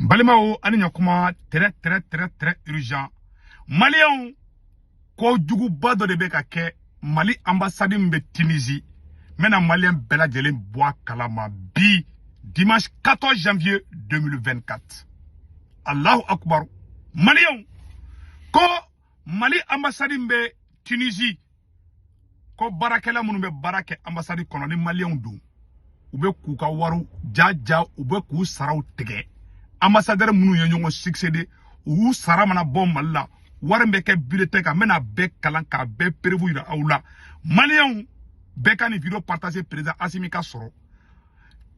Balimao ani nyakuma très urgent. Maliens ko jugu bado de beka ke Mali ambassade mbe Tunisie. Mena Malien bela jelen bois kalama bi dimanche 14 janvier 2024. Allahu Akbar. Maliens ko Mali ambassade mbe Tunisie. Ko barakela munu be barake ambassade kono ni Maliens dou. Ube kuka waru jaja ube ku saraw tege. Ambassadeur munu yenyon succédé ou saramana bom malla warembe ke bulletin ka mena be kalan ka be prévu ira aula malien be kan vidéo partager président Assimi ka soro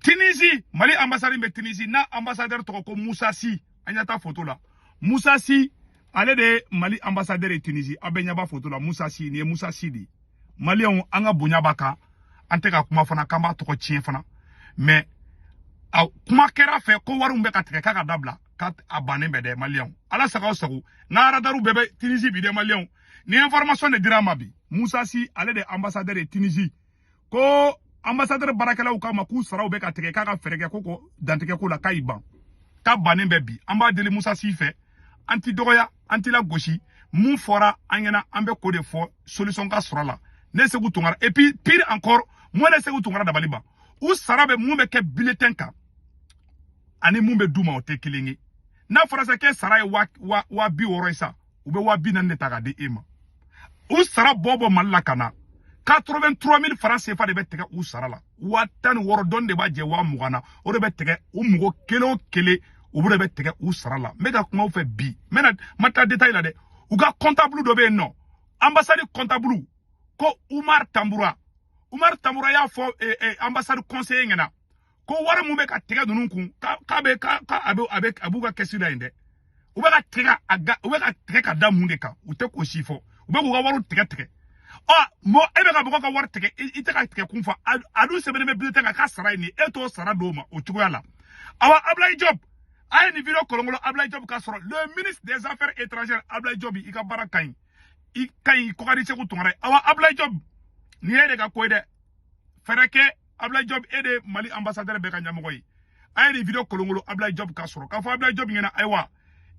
Tunisie Mali ambassadeur be Tunisie na ambassadeur to ko Moussa Sy anyata photo la Moussa Sy ale de Mali ambassadeur et Tunisie abenya ba photo la Moussa Sy ni Moussa Sy di malien anga bunya baka anteka kuma fana kamba to ko chien fana mais kuma kera fe ko warum be ka teke ka dabla ka abane be de Malien ala saka sago na radaru bebe Tunisie bi de Malien ni information de drama bi Moussa Sy ale de ambassadeur de Tunisie ko ambassadeur barakala ka maku saraw be ka teke ka ferege ko danteke ko la kaiban ka banen be bi amba dele Moussa Sy fe anti dogoya anti la gauche mun fora anyana ambe ko de fo solution ka sura la ne se gutungara et puis pire encore moi ne se gutungara da baliba ou sarabe mun be ke bulletin ka ani mumbe duma o te kilingi na farasa ke saray wa bi woroisa ube wa bi nan netaga de ema u sara bobo mallakana 83000 francs CFA de betega u sarala wa tan woro don de ba je wa mugana o de betega u mugo kelo kele u de betega u sarala mega kuma u fe bi mena mata detail la de u ga comptable do be no ambassade comptable ko Umar Tamboura ya fo ambassade conseiller ngena ko wara mu be ka tega dunun kun ka abuga kesida inde ube ka tega aga ube ka tega ka damu de ka ute ko sifo ube ko waru tega mo ebe ka buga ka war tega ite ka tega kun fa adu se be bulletin ka saray ni eto sara doma o tugo yala awa Ablaye Diop ay ni video kolongolo Ablaye Diop ka soro le ministre des affaires étrangères Ablaye Diop i ka barakain i kai ko kadi se ko tongare awa Ablaye Diop ni ede ka koyde fereke Ablaye Diop ede Mali ambassadeur be ka nyamogoy ay ni video kolongolo Ablaye Diop ka soro ka fo Ablaye Diop ngena aywa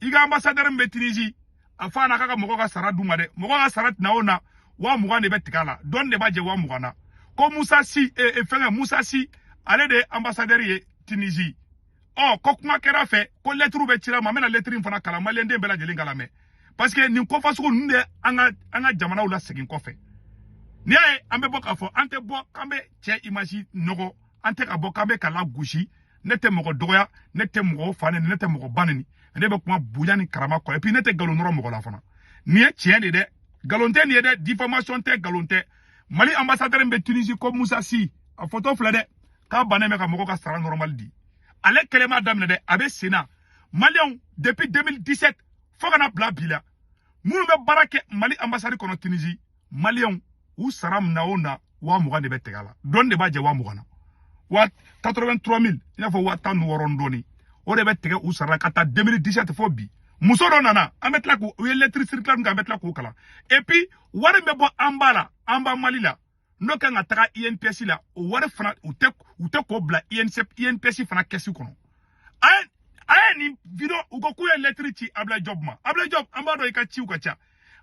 iga ambassadeur mbe Tunisie afana kaka mogo ka sara duma de mogo ka sara naona wa mugane be tikala don de baje wa mugana ko Moussa Sy fenga Moussa Sy ale de ambassadeur ye Tunisie ko kuma kera fe ko lettre be tira ma mena lettre fana kala Malien de bela jeli ngala me parce que ni ko faso nde anga jamana ula segin ko fe ni ay ambe boka fo ante bo kambe che imagi nogo ante ka bo kambe kala gushi nete mogo doya nete mogo fane nete mogo banani ende be kuma bujani karama ko et puis nete galon noro mogo la fana ni tien de galonte ni de diffamation te galonte Mali ambassadeur mbe Tunisie ko Moussa Sy a photo flade ka baneme ka mogo ka sara normal di ale kelema damne de abe Sénat Malien depuis 2017 fo kana bla bila munu be barake Mali ambassade kono Tunisie Malien ou saram naona wa mugane be tegala don de baje wa mugana wa 83000 ina fo wa tan worondoni o de be tege ou sara kata 2017 fo bi muso do nana ametla ko we lettre circulaire nga metla ko kala et puis ware me bo amba Mali la no ka ngata INPS la o ware fana ou te ko bla INPS fana kesi kono ay ni video ugo ku lettre ci Ablaye Diop amba do ka ci uka cha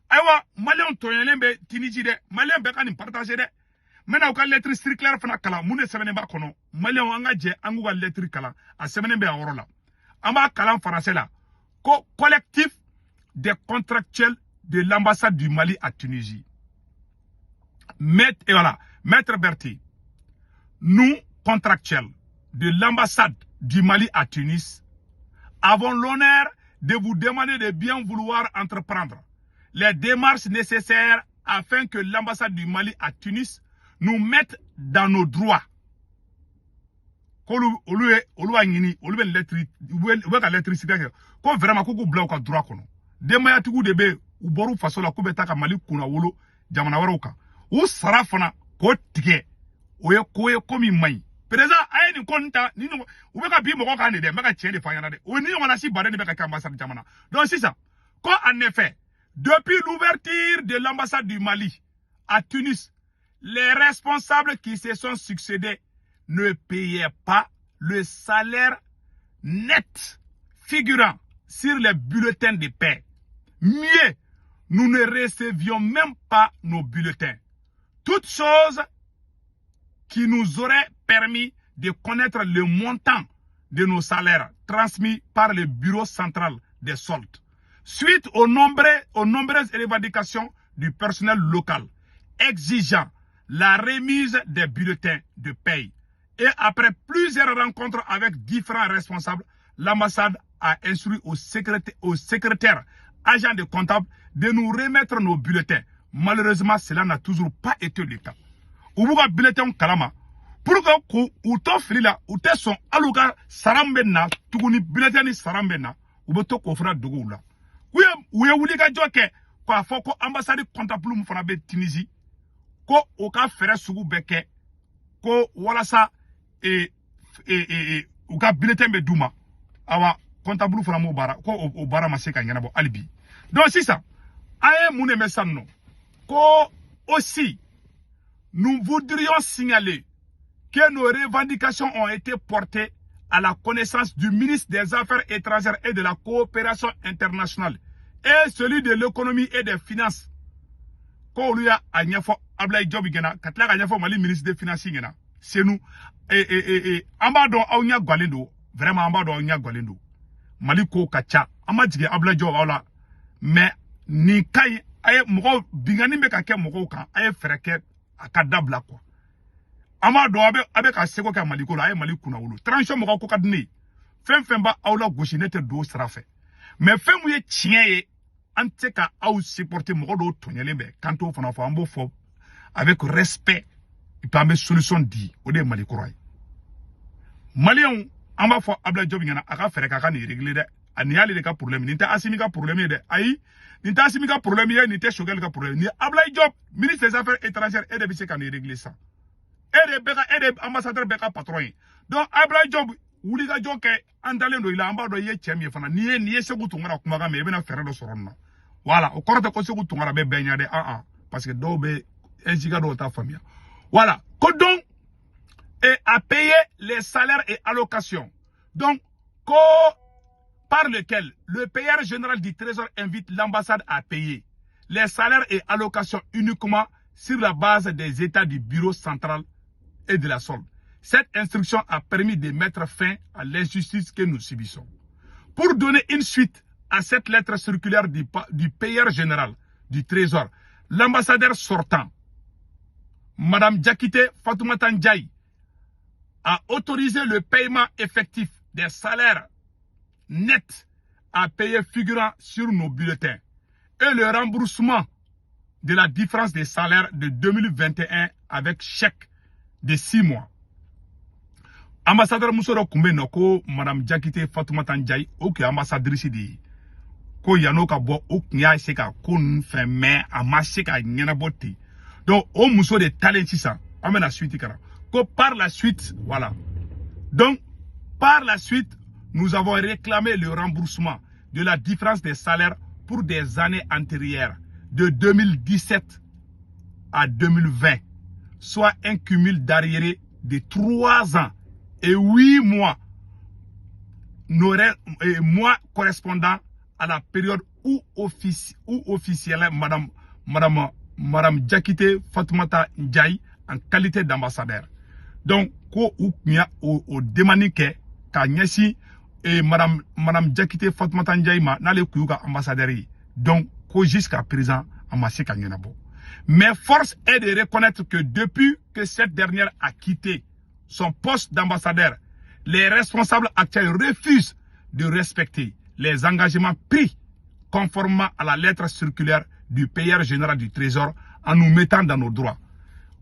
aywa Malien to yelembe Tunisie de Malien be kan partager de mena ka lettre circulaire fana kala mune semene ba kono Malien anga je angu ka lettre kala a semene be aworo la amba kala en français la ko collectif des contractuels de l'ambassade du Mali à Tunisie Maître Berti, nous contractuels de l'ambassade du Mali à Tunis avons l'honneur de vous demander de bien vouloir entreprendre les démarches nécessaires afin que l'ambassade du Mali à Tunis nous mette dans nos droits. Ko vraiment ko bla ko droit kono de maya tugu de be u boru fasola ko beta ka Mali kuna wolo jamana waroka u sarafana ko tike oye ko komi mai président ay ni konta ni no u be ka bi mo ko kan de maka tiende fanyana de o ni on a si bare ni be ka ambassade jamana donc c'est ça ko en effet depuis l'ouverture de l'ambassade du Mali à Tunis les responsables qui se sont succédés ne payaient pas le salaire net figurant sur les bulletins de paix. Mieux, nous ne recevions même pas nos bulletins. Toutes choses qui nous auraient permis de connaître le montant de nos salaires transmis par le bureau central des soldes. Suite aux nombreuses revendications du personnel local exigeant la remise des bulletins de paye. Et après plusieurs rencontres avec différents responsables, l'ambassade a instruit au secrétaire agent de comptable de nous remettre nos bulletins. Malheureusement, cela n'a toujours pas été le cas. Ubuga bulletin kalama. Pour que ou to filila ou te son aluga sarambena tuguni bulletin ni sarambena ubeto ko fera dogo la. Uye wuli ka joke ko foko ambassade comptable mu fana be Tunisie ko o ka fere sugu beke ko walasa u ka bulletin be duma awa comptable fana mo bara ko o bara maseka nyanabo alibi. Donc c'est ça. Aye mune mesanno ko aussi nous voudrions signaler que nos revendications ont été portées à la connaissance du ministre des Affaires étrangères et de la coopération internationale et celui de l'économie et des finances. Quand on a Agnafo Ablaï Jobigena, quand la Agnafo Mali ministre des Finances, c'est nous. Ambado Aounia Gwalendo, vraiment Ambado Aounia Gwalendo. Maliko Kacha, Amadjige Ablaï Job, mais ni Kai, Aye Moro, Bingani Mekake Moroka, Aye Freke, Akadabla quoi. Amado avec un seko ka Maliko, Aye Malikuna Ulu. Trancho Moro Kokadni. Femba Aula Goshinete do Srafe. Mais Femouye Tien, Anteka Aou supporter Moro Tonyelembe, Kanto Fanafo Ambo Fo, avec respect, il peut mettre solution dit, au dé Malikoroy. Malion, Amba Fo Abla Jobingana, Aka Fereka ni réglé, Aniali de cas problème, Ninta Asimika problème de Aïe, Ninta Asimika problème, Nita Shogelka problème, ni Abla Job, ministre des Affaires étrangères, et de Bisseka ni réglé ça. Et de ambassadeur Beka patron. Donc Abla Job, Ouliga Joke, Andalendo, il a ambado ye Chemie Fana, ni Segutu Kumaga, mais bien Ferrero Sorona. Voilà, au corps de Kosoku Tungarabe Benyade, parce que Dobe, un giga de ta famille. Voilà, Kodon a payé les salaires et allocations. Donc, par lequel le payeur général du Trésor invite l'ambassade à payer les salaires et allocations uniquement sur la base des états du bureau central et de la solde. Cette instruction a permis de mettre fin à l'injustice que nous subissons. Pour donner une suite à cette lettre circulaire du payeur général du Trésor, l'ambassadeur sortant, Madame Diakité Fatoumata Ndiaye, a autorisé le paiement effectif des salaires nets à payer figurant sur nos bulletins et le remboursement de la différence des salaires de 2021 avec chèque de 6 mois. Ambassadeur Moussoro Koumbe Noko, Madame Diakité Fatoumata Ndiaye, ok ambassadrice di ko yano ka bo oknya seka kon femme amaseka nyenaboti. Donc au Mousso de talent ça, amène la suite kara. Ko par la suite, voilà. Donc par la suite, nous avons réclamé le remboursement de la différence des salaires pour des années antérieures, de 2017 à 2020, soit un cumul d'arriérés de 3 ans et 8 mois, mois correspondant à la période où officiellement Madame Diakité Fatoumata Ndiaye en qualité d'ambassadeur. Donc, ko ou au demandé et Madame Diakité Fatoumata Ndiaye n'a le kuyuka ambassadeur. Donc, ko jusqu'à présent, amassé Kanyenabo. Mais force est de reconnaître que depuis que cette dernière a quitté son poste d'ambassadeur, les responsables actuels refusent de respecter les engagements pris conformément à la lettre circulaire du payeur général du Trésor en nous mettant dans nos droits.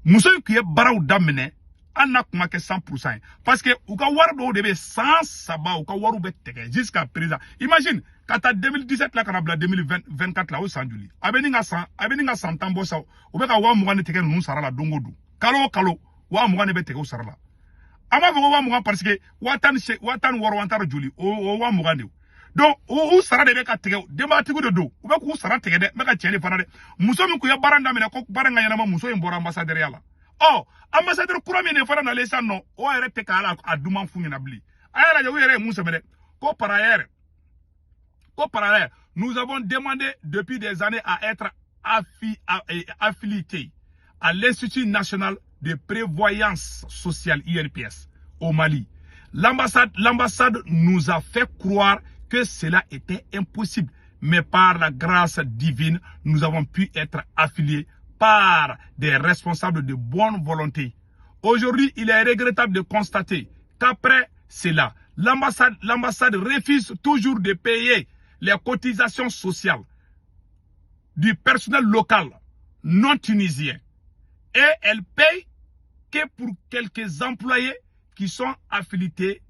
Nous sommes qui est barou d'amener en a kuma que 100%. Parce que ou ka wardo de 100 saba ou ka waru beteke jusqu'à présent. Imagine quand à 2017 là quand à 2024 là au Sanduli. Abeninga 100 tambo sa ou be ka wa mugane teke nous sara la dongodu. Kalo wa mugane beteke au sara la. Ama vogo wa mugane parce que watan waro wantaro juli o wa mugane. Donc ou sara de beka teke dematiku de do. Ou be ku sara teke de beka tieni fana de. Muso mi ku ya baranda mena ko baranga yana ma muso mbora ambassadeur yala. Oh, ambassadeur Kourami ne fera dans les non, o ere te kala a duman fu na bli. Ayara ya were musa mede. Ko par ailleurs, Qu'au parallèle, nous avons demandé depuis des années à être affiliés à l'Institut national de prévoyance sociale INPS au Mali. L'ambassade nous a fait croire que cela était impossible. Mais par la grâce divine, nous avons pu être affiliés par des responsables de bonne volonté. Aujourd'hui, il est regrettable de constater qu'après cela, l'ambassade refuse toujours de payer les cotisations sociales du personnel local non tunisien. Et elle paye que pour quelques employés qui sont affiliés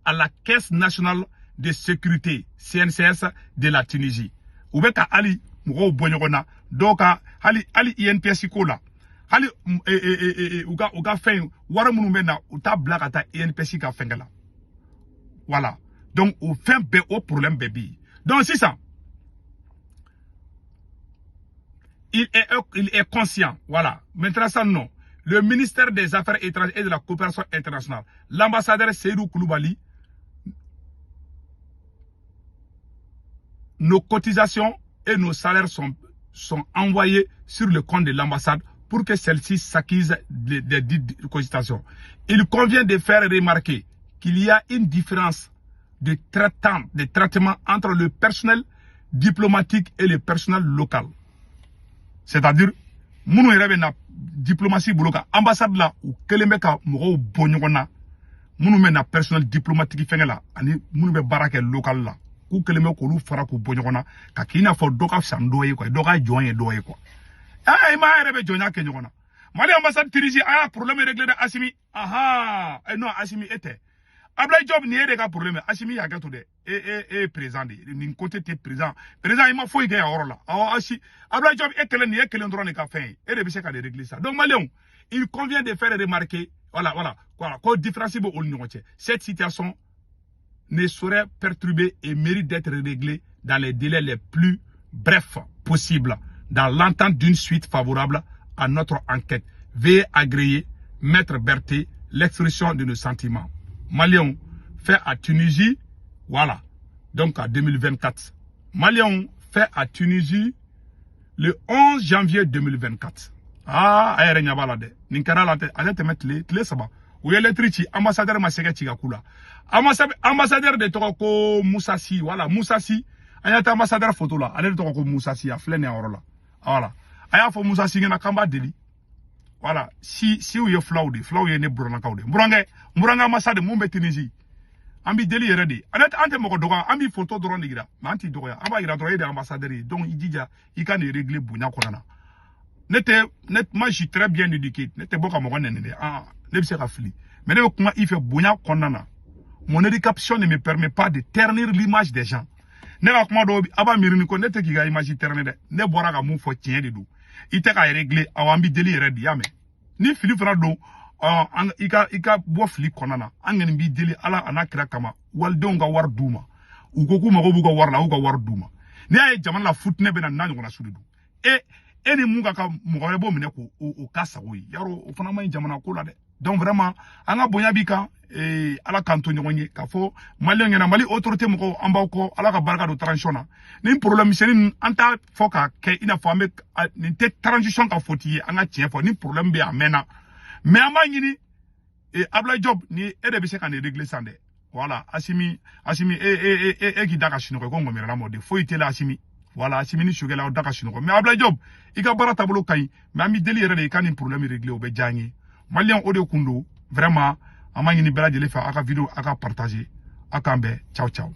à la Caisse nationale de sécurité, CNCS, de la Tunisie. Ou bien Ali, Mouro Bonyogona, donc Ali INPS Kola. Ali, Uga Fen, Waramunumena, Uta Blagata INPS Ka Fengela. Voilà. Donc, au fin au problème bébé. Donc, c'est ça. Il est conscient. Voilà. Maintenant, ça, non. Le ministère des Affaires étrangères et de la coopération internationale, l'ambassadeur Seydou Koulibaly, nos cotisations et nos salaires sont envoyés sur le compte de l'ambassade pour que celle-ci s'acquise des dites cotisations. Il convient de faire remarquer qu'il y a une différence de traitement entre le personnel diplomatique et le personnel local. C'est-à-dire, nous avons diplomatie boloka ambassade là ou kelemeka moko bonyona munu mena personnel diplomatique fengela ani munu be baraka local là ku keleme ko lu fara ko bonyona ka kina fo doka sandoye ko doka joye doye ko ay ma rebe jonya ke nyona mali ambassade Tunisie a problème réglé de Assimi aha non Assimi était Ablaye Diop ni de ka problème Assimi ya gato de président de ni côté te président il m'a faut y gagner oro là Ablaye Diop kelen droit ne ka fin et de se ka de régler ça donc Malion il convient de faire remarquer voilà quoi différencier au nyonche cette situation ne saurait perturber et mérite d'être réglée dans les délais les plus brefs possibles dans l'entente d'une suite favorable à notre enquête. Veuillez agréer, Maître Berthet, l'expression de nos sentiments. Malion fait à Tunisie, voilà, donc en 2024. Malion fait à Tunisie le 11 janvier 2024. Ah, aïe, balade. Ninkara la tête, allez te mettre les sabats. Ou y'a l'étrichi, ambassadeur Masega Chigakula. Ambassadeur de Toko Moussassi, voilà, Moussassi. Ayata ambassadeur photo là, allez Toko Moussassi, à Flen et Orola. Voilà. Aya fo Moussassi, n'a kamba deli. Voilà, si ou y'a flau y'a ne bruna kaude. Muranga ambassade Mumbe Tunisie. Ambi deli y'a redi. Anet ante moko doga, ambi photo doron digira. Ma anti doga, amba ira droye de ambassadeur. Donc, il dit, il can régler bounya konana. Moi, je suis très bien éduqué. N'était bon comme on est. Ah, ne sais pas fli. Mais comment il fait bounya konana. Mon éducation ne me permet pas de ternir l'image des gens. Ne va comment dobi, aba mirini ko nete ki ga image ternir. Ne bora ga mou fo tien de dou. Ite ka régler, awambi deli redi yame. Ni fili fra do, ika bo fli konana. Angen bi deli ala anakira kama. Walde nga war duma. Ugoku mago buga war la uga war duma. Ni aye jaman la foot ne bena nanyo kona suri du. Eni munga ka mugorebo mine ko o kasa woyi. Yaro o fana mai jamana ko la de. Donc vraiment, anga bonya bika ala kanto nyonye ka fo Mali ngena Mali autorité moko amba ko ala ka barka do transition na. Ni problème seni anta fo ka ke ina fo ame ni te transition ka foti anga tie fo ni problème be amena. Mais amba ngini Ablaye Diop ni ede be se kan régler ça de. Voilà, Assimi qui daka chino ko ngomira la mode. Fo itela Assimi. Voilà, Assimi ni shugela o daka chino ko. Mais Ablaye Diop, ika bara tablo kai, mais ami deli yere de kan ni problème régler o be jangi. Malien audio kundo, vraiment, amangini bela jele fa aka vidéo aka partager, aka mbe, ciao ciao.